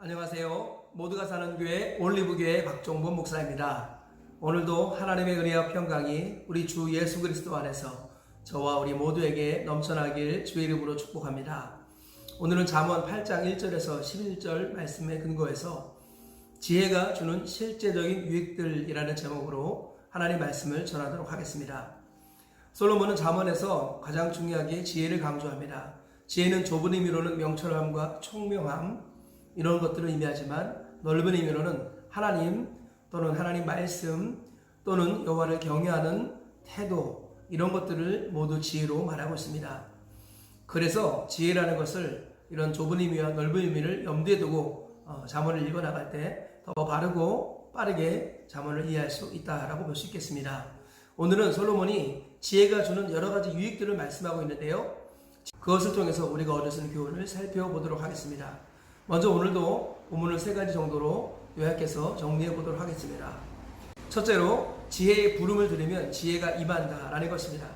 안녕하세요. 모두가 사는 교회 올리브교회 박종범 목사입니다. 오늘도 하나님의 은혜와 평강이 우리 주 예수 그리스도 안에서 저와 우리 모두에게 넘쳐나길 주의 이름으로 축복합니다. 오늘은 잠언 8장 1절에서 11절 말씀에 근거해서 지혜가 주는 실제적인 유익들이라는 제목으로 하나님 말씀을 전하도록 하겠습니다. 솔로몬은 잠언에서 가장 중요하게 지혜를 강조합니다. 지혜는 좁은 의미로는 명철함과 총명함 이런 것들을 의미하지만 넓은 의미로는 하나님 또는 하나님 말씀 또는 여호와를 경외하는 태도 이런 것들을 모두 지혜로 말하고 있습니다. 그래서 지혜라는 것을 이런 좁은 의미와 넓은 의미를 염두에 두고 잠언을 읽어나갈 때 더 바르고 빠르게 잠언을 이해할 수 있다라고 볼 수 있겠습니다. 오늘은 솔로몬이 지혜가 주는 여러 가지 유익들을 말씀하고 있는데요. 그것을 통해서 우리가 얻을 수 있는 교훈을 살펴보도록 하겠습니다. 먼저 오늘도 본문을 세 가지 정도로 요약해서 정리해 보도록 하겠습니다. 첫째로 지혜의 부름을 들으면 지혜가 임한다 라는 것입니다.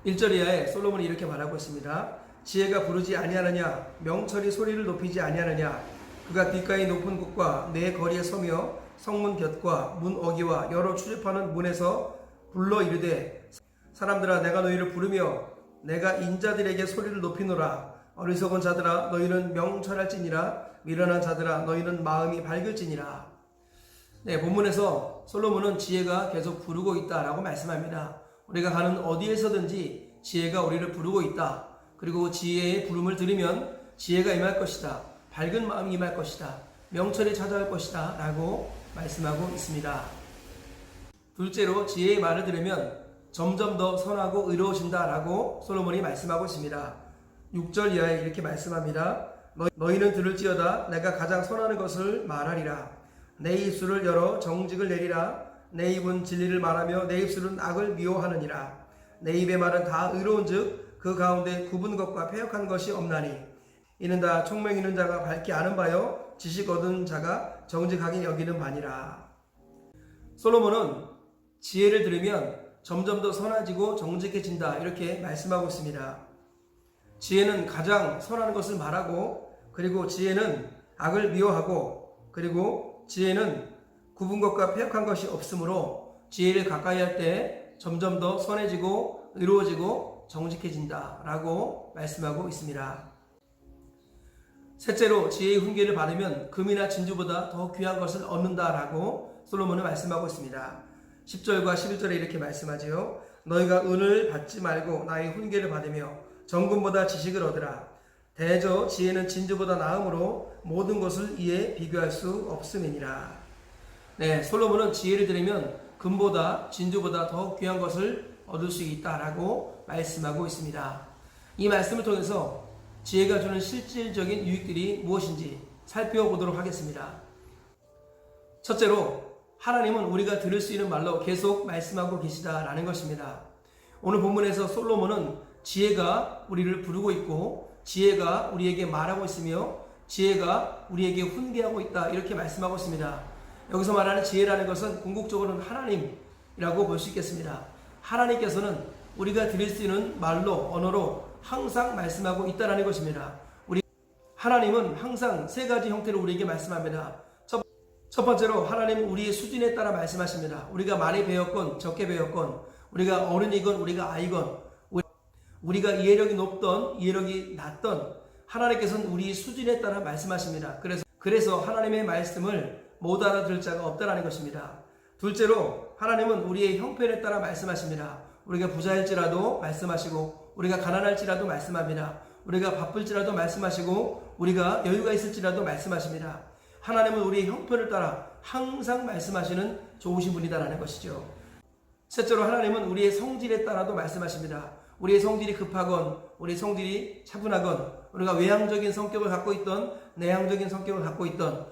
1절 이하에 솔로몬이 이렇게 말하고 있습니다. 지혜가 부르지 아니하느냐, 명철이 소리를 높이지 아니하느냐, 그가 귓가의 높은 곳과 내 거리에 서며 성문 곁과 문 어기와 여러 추접하는 문에서 불러 이르되 사람들아 내가 너희를 부르며 내가 인자들에게 소리를 높이노라. 어리석은 자들아 너희는 명철할지니라. 미련한 자들아 너희는 마음이 밝을지니라. 본문에서 솔로몬은 지혜가 계속 부르고 있다라고 말씀합니다. 우리가 가는 어디에서든지 지혜가 우리를 부르고 있다. 그리고 지혜의 부름을 들으면 지혜가 임할 것이다. 밝은 마음이 임할 것이다. 명철이 찾아올 것이다 라고 말씀하고 있습니다. 둘째로 지혜의 말을 들으면 점점 더 선하고 의로워진다 라고 솔로몬이 말씀하고 있습니다. 6절 이하에 이렇게 말씀합니다. 너희는 들을지어다 내가 가장 선하는 것을 말하리라. 내 입술을 열어 정직을 내리라. 내 입은 진리를 말하며 내 입술은 악을 미워하느니라. 내 입의 말은 다 의로운즉 그 가운데 굽은 것과 패역한 것이 없나니 이는 다 총명 있는 자가 밝게 아는 바요 지식 얻은 자가 정직하게 여기는 바니라. 솔로몬은 지혜를 들으면 점점 더 선해지고 정직해진다 이렇게 말씀하고 있습니다. 지혜는 가장 선한 것을 말하고 그리고 지혜는 악을 미워하고 그리고 지혜는 굽은 것과 패역한 것이 없으므로 지혜를 가까이 할 때 점점 더 선해지고 의로워지고 정직해진다 라고 말씀하고 있습니다. 셋째로 지혜의 훈계를 받으면 금이나 진주보다 더 귀한 것을 얻는다 라고 솔로몬은 말씀하고 있습니다. 10절과 11절에 이렇게 말씀하지요. 너희가 은을 받지 말고 나의 훈계를 받으며 정금보다 지식을 얻으라. 대저 지혜는 진주보다 나음으로 모든 것을 이에 비교할 수 없음이니라. 솔로몬은 지혜를 들으면 금보다 진주보다 더 귀한 것을 얻을 수 있다라고 말씀하고 있습니다. 이 말씀을 통해서 지혜가 주는 실질적인 유익들이 무엇인지 살펴보도록 하겠습니다. 첫째로 하나님은 우리가 들을 수 있는 말로 계속 말씀하고 계시다라는 것입니다. 오늘 본문에서 솔로몬은 지혜가 우리를 부르고 있고 지혜가 우리에게 말하고 있으며 지혜가 우리에게 훈계하고 있다 이렇게 말씀하고 있습니다. 여기서 말하는 지혜라는 것은 궁극적으로는 하나님이라고 볼 수 있겠습니다. 하나님께서는 우리가 들을 수 있는 말로 언어로 항상 말씀하고 있다는 것입니다. 하나님은 항상 세 가지 형태로 우리에게 말씀합니다. 첫 번째로 하나님은 우리의 수준에 따라 말씀하십니다. 우리가 많이 배웠건 적게 배웠건 우리가 어른이건 우리가 아이건 우리가 이해력이 높던 이해력이 낮던 하나님께서는 우리 수준에 따라 말씀하십니다. 그래서 하나님의 말씀을 못 알아들을 자가 없다는 것입니다. 둘째로 하나님은 우리의 형편에 따라 말씀하십니다. 우리가 부자일지라도 말씀하시고 우리가 가난할지라도 말씀합니다. 우리가 바쁠지라도 말씀하시고 우리가 여유가 있을지라도 말씀하십니다. 하나님은 우리의 형편을 따라 항상 말씀하시는 좋으신 분이다라는 것이죠. 셋째로 하나님은 우리의 성질에 따라도 말씀하십니다. 우리의 성질이 급하건 우리의 성질이 차분하건 우리가 외향적인 성격을 갖고 있던 내향적인 성격을 갖고 있던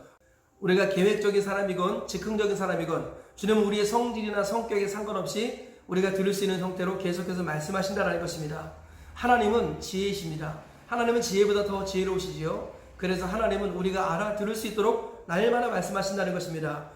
우리가 계획적인 사람이건 즉흥적인 사람이건 주님은 우리의 성질이나 성격에 상관없이 우리가 들을 수 있는 형태로 계속해서 말씀하신다는 것입니다. 하나님은 지혜이십니다. 하나님은 지혜보다 더 지혜로우시지요. 그래서 하나님은 우리가 알아들을 수 있도록 날마다 말씀하신다는 것입니다.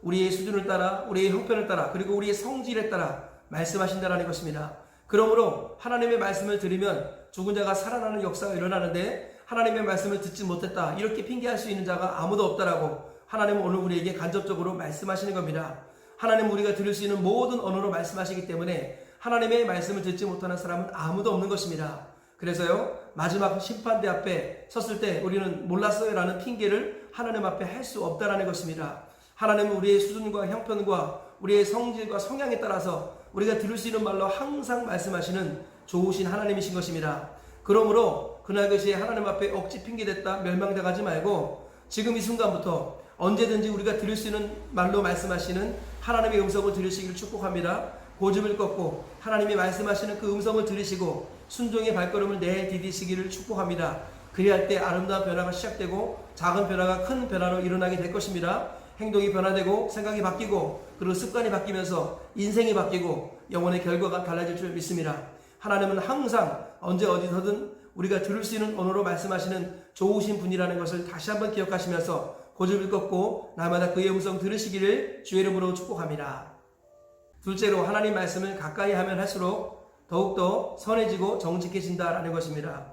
우리의 수준을 따라 우리의 형편을 따라 그리고 우리의 성질에 따라 말씀하신다는 것입니다. 그러므로 하나님의 말씀을 들으면 죽은 자가 살아나는 역사가 일어나는데 하나님의 말씀을 듣지 못했다 이렇게 핑계할 수 있는 자가 아무도 없다라고 하나님은 오늘 우리에게 간접적으로 말씀하시는 겁니다. 하나님은 우리가 들을 수 있는 모든 언어로 말씀하시기 때문에 하나님의 말씀을 듣지 못하는 사람은 아무도 없는 것입니다. 그래서요, 마지막 심판대 앞에 섰을 때 우리는 몰랐어요 라는 핑계를 하나님 앞에 할 수 없다라는 것입니다. 하나님은 우리의 수준과 형편과 우리의 성질과 성향에 따라서 우리가 들을 수 있는 말로 항상 말씀하시는 좋으신 하나님이신 것입니다. 그러므로 그날그시에 하나님 앞에 억지 핑계댔다 멸망당하지 말고 지금 이 순간부터 언제든지 우리가 들을 수 있는 말로 말씀하시는 하나님의 음성을 들으시기를 축복합니다. 고집을 꺾고 하나님이 말씀하시는 그 음성을 들으시고 순종의 발걸음을 내디디시기를 축복합니다. 그리할 때 아름다운 변화가 시작되고 작은 변화가 큰 변화로 일어나게 될 것입니다. 행동이 변화되고 생각이 바뀌고 그리고 습관이 바뀌면서 인생이 바뀌고 영혼의 결과가 달라질 줄 믿습니다. 하나님은 항상 언제 어디서든 우리가 들을 수 있는 언어로 말씀하시는 좋으신 분이라는 것을 다시 한번 기억하시면서 고집을 꺾고 날마다 그의 음성 들으시기를 주의 이름으로 축복합니다. 둘째로 하나님 말씀을 가까이 하면 할수록 더욱더 선해지고 정직해진다라는 것입니다.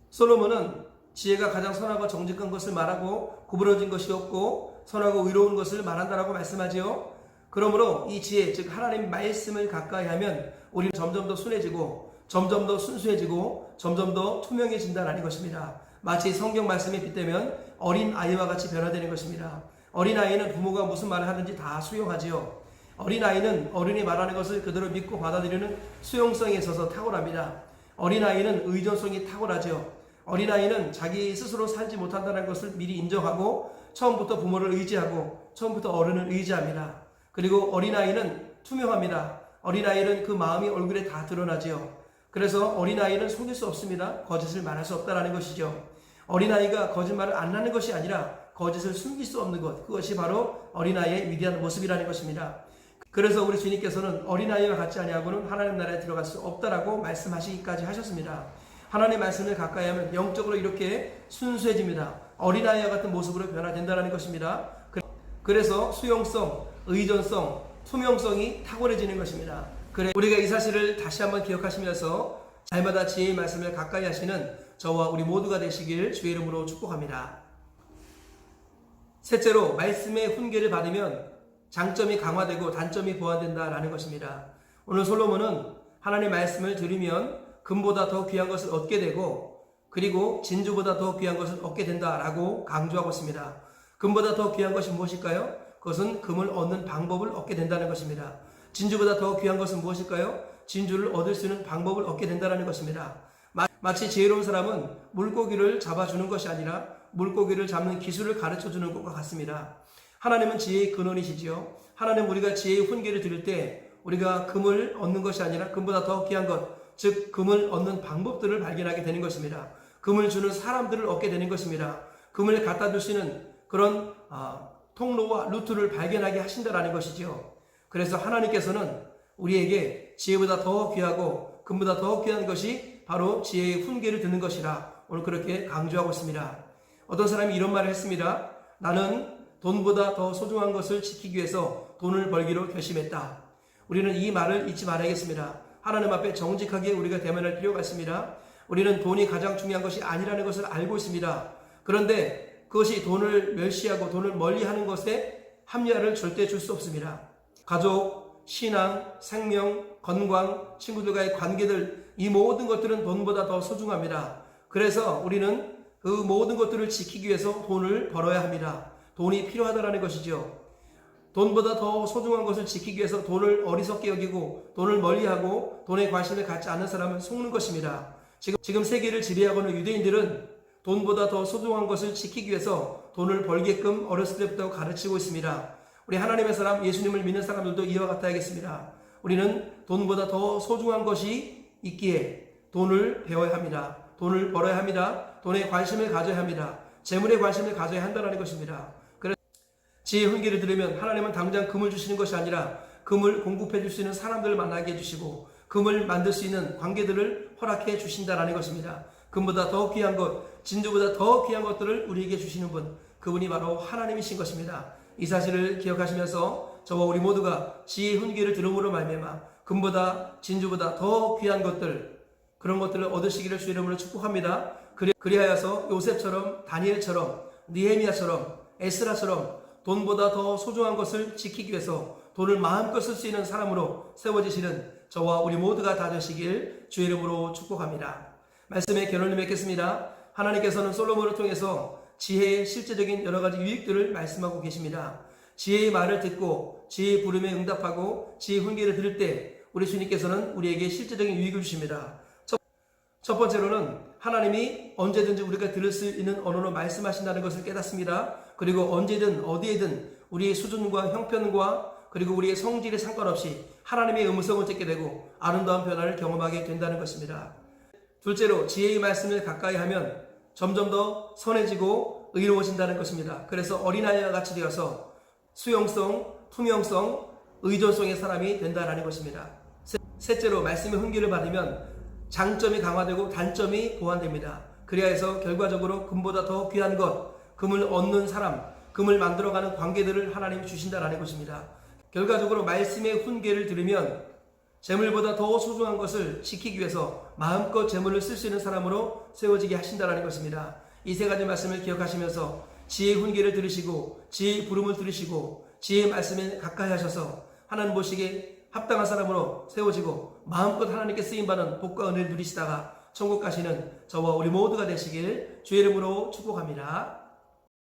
솔로몬은 지혜가 가장 선하고 정직한 것을 말하고 구부러진 것이 없고 선하고 의로운 것을 말한다라고 말씀하지요. 그러므로 이 지혜, 즉 하나님 말씀을 가까이 하면 우리는 점점 더 순해지고 점점 더 순수해지고 점점 더 투명해진다라는 것입니다. 마치 성경 말씀에 빗대면 어린 아이와 같이 변화되는 것입니다. 어린 아이는 부모가 무슨 말을 하든지 다 수용하지요. 어린 아이는 어른이 말하는 것을 그대로 믿고 받아들이는 수용성에 있어서 탁월합니다. 어린 아이는 의존성이 탁월하죠. 어린 아이는 자기 스스로 살지 못한다는 것을 미리 인정하고 처음부터 부모를 의지하고 처음부터 어른을 의지합니다. 그리고 어린 아이는 투명합니다. 어린 아이는 그 마음이 얼굴에 다 드러나지요. 그래서 어린 아이는 속일 수 없습니다. 거짓을 말할 수 없다라는 것이죠. 어린 아이가 거짓말을 안 하는 것이 아니라 거짓을 숨길 수 없는 것, 그것이 바로 어린 아이의 위대한 모습이라는 것입니다. 그래서 우리 주님께서는 어린아이와 같지 아니하고는 하나님 나라에 들어갈 수 없다라고 말씀하시기까지 하셨습니다. 하나님의 말씀을 가까이 하면 영적으로 이렇게 순수해집니다. 어린아이와 같은 모습으로 변화된다는 것입니다. 그래서 수용성, 의존성, 투명성이 탁월해지는 것입니다. 그래 우리가 이 사실을 다시 한번 기억하시면서 날마다 지혜의 말씀을 가까이 하시는 저와 우리 모두가 되시길 주의 이름으로 축복합니다. 셋째로 말씀의 훈계를 받으면 장점이 강화되고 단점이 보완된다라는 것입니다. 오늘 솔로몬은 하나님의 말씀을 들으면 금보다 더 귀한 것을 얻게 되고 그리고 진주보다 더 귀한 것을 얻게 된다라고 강조하고 있습니다. 금보다 더 귀한 것이 무엇일까요? 그것은 금을 얻는 방법을 얻게 된다는 것입니다. 진주보다 더 귀한 것은 무엇일까요? 진주를 얻을 수 있는 방법을 얻게 된다는 것입니다. 마치 지혜로운 사람은 물고기를 잡아주는 것이 아니라 물고기를 잡는 기술을 가르쳐주는 것과 같습니다. 하나님은 지혜의 근원이시지요. 하나님 우리가 지혜의 훈계를 들을 때 우리가 금을 얻는 것이 아니라 금보다 더 귀한 것, 즉 금을 얻는 방법들을 발견하게 되는 것입니다. 금을 주는 사람들을 얻게 되는 것입니다. 금을 갖다 줄 수 있는 그런 통로와 루트를 발견하게 하신다라는 것이지요. 그래서 하나님께서는 우리에게 지혜보다 더 귀하고 금보다 더 귀한 것이 바로 지혜의 훈계를 듣는 것이라 오늘 그렇게 강조하고 있습니다. 어떤 사람이 이런 말을 했습니다. 나는 돈보다 더 소중한 것을 지키기 위해서 돈을 벌기로 결심했다. 우리는 이 말을 잊지 말아야겠습니다. 하나님 앞에 정직하게 우리가 대면할 필요가 있습니다. 우리는 돈이 가장 중요한 것이 아니라는 것을 알고 있습니다. 그런데 그것이 돈을 멸시하고 돈을 멀리하는 것에 합리화를 절대 줄 수 없습니다. 가족, 신앙, 생명, 건강, 친구들과의 관계들 이 모든 것들은 돈보다 더 소중합니다. 그래서 우리는 그 모든 것들을 지키기 위해서 돈을 벌어야 합니다. 돈이 필요하다는 것이죠. 돈보다 더 소중한 것을 지키기 위해서 돈을 어리석게 여기고 돈을 멀리하고 돈에 관심을 갖지 않는 사람은 속는 것입니다. 지금 세계를 지배하고 있는 유대인들은 돈보다 더 소중한 것을 지키기 위해서 돈을 벌게끔 어렸을 때부터 가르치고 있습니다. 우리 하나님의 사람, 예수님을 믿는 사람들도 이와 같아야겠습니다. 우리는 돈보다 더 소중한 것이 있기에 돈을 배워야 합니다. 돈을 벌어야 합니다. 돈에 관심을 가져야 합니다. 재물에 관심을 가져야 한다는 것입니다. 지혜의 훈계를 들으면 하나님은 당장 금을 주시는 것이 아니라 금을 공급해 줄 수 있는 사람들을 만나게 해주시고 금을 만들 수 있는 관계들을 허락해 주신다는 것입니다. 금보다 더 귀한 것, 진주보다 더 귀한 것들을 우리에게 주시는 분, 그분이 바로 하나님이신 것입니다. 이 사실을 기억하시면서 저와 우리 모두가 지혜의 훈계를 들음으로 말미암아 금보다 진주보다 더 귀한 것들, 그런 것들을 얻으시기를 주의 이름으로 축복합니다. 그리하여서 요셉처럼, 다니엘처럼, 느헤미야처럼, 에스라처럼 돈보다 더 소중한 것을 지키기 위해서 돈을 마음껏 쓸 수 있는 사람으로 세워지시는 저와 우리 모두가 다 되시길 주의 이름으로 축복합니다. 말씀의 결론을 맺겠습니다. 하나님께서는 솔로몬을 통해서 지혜의 실제적인 여러 가지 유익들을 말씀하고 계십니다. 지혜의 말을 듣고 지혜의 부름에 응답하고 지혜의 훈계를 들을 때 우리 주님께서는 우리에게 실제적인 유익을 주십니다. 첫 번째로는 하나님이 언제든지 우리가 들을 수 있는 언어로 말씀하신다는 것을 깨닫습니다. 그리고 언제든 어디에든 우리의 수준과 형편과 그리고 우리의 성질에 상관없이 하나님의 음성을 듣게 되고 아름다운 변화를 경험하게 된다는 것입니다. 둘째로 지혜의 말씀을 가까이 하면 점점 더 선해지고 의로워진다는 것입니다. 그래서 어린아이와 같이 되어서 수용성, 투명성, 의존성의 사람이 된다는 것입니다. 셋째로 말씀의 훈계를 받으면 장점이 강화되고 단점이 보완됩니다. 그리하여서 결과적으로 금보다 더 귀한 것, 금을 얻는 사람, 금을 만들어가는 관계들을 하나님이 주신다는 것입니다. 결과적으로 말씀의 훈계를 들으면 재물보다 더 소중한 것을 지키기 위해서 마음껏 재물을 쓸 수 있는 사람으로 세워지게 하신다는 것입니다. 이 세 가지 말씀을 기억하시면서 지혜의 훈계를 들으시고 지혜의 부름을 들으시고 지혜의 말씀에 가까이 하셔서 하나님 보시기에 합당한 사람으로 세워지고 마음껏 하나님께 쓰임받는 복과 은혜를 누리시다가 천국 가시는 저와 우리 모두가 되시길 주의 이름으로 축복합니다.